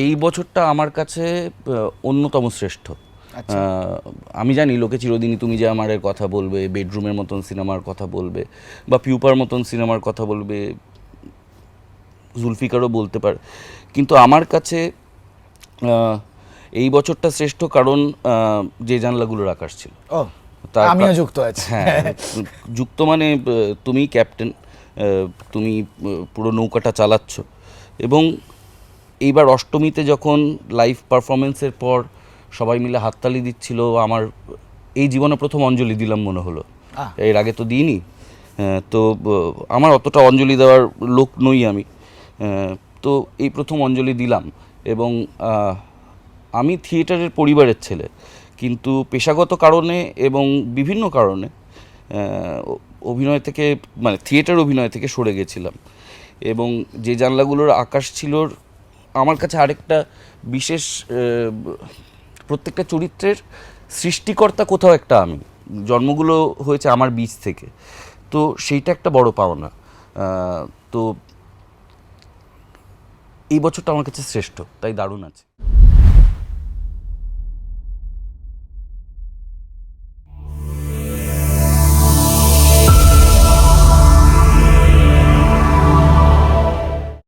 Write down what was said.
এই বছরটা আমার কাছে অন্যতম শ্রেষ্ঠ। আমি জানি লোকে চিরদিনই তুমি যে আমারের কথা বলবে, বেডরুমের মতন সিনেমার কথা বলবে, বা পিউপার মতন সিনেমার কথা বলবে, জুলফিকারও বলতে পারে, কিন্তু আমার কাছে এই বছরটা শ্রেষ্ঠ কারণ যে জানলাগুলোর আকাশ ছিল। আমিও যুক্ত আছি। হ্যাঁ, যুক্ত মানে তুমি ক্যাপ্টেন, তুমি পুরো নৌকাটা চালাচ্ছ। এবং এইবার অষ্টমীতে যখন লাইভ পারফরমেন্সের পর সবাই মিলে হাততালি দিচ্ছিল, আমার এই জীবনে প্রথম অঞ্জলি দিলাম মনে হলো। এর আগে তো দিইনি। তো আমার অতটা অঞ্জলি দেওয়ার লোক নই আমি, তো এই প্রথম অঞ্জলি দিলাম। এবং আমি থিয়েটারের পরিবারের ছেলে, কিন্তু পেশাগত কারণে এবং বিভিন্ন কারণে অভিনয় থেকে, মানে থিয়েটার অভিনয় থেকে সরে গেছিলাম। এবং যে জানলাগুলোর আকাশ ছিল আমার কাছে আরেকটা বিশেষ, প্রত্যেকটা চরিত্রের সৃষ্টিকর্তা কোথাও একটা আমি, জন্মগুলো হয়েছে আমার বীজ থেকে, তো সেইটা একটা বড় পাওনা। তো এই বছরটা আমার কাছে শ্রেষ্ঠ, তাই দারুণ আছে।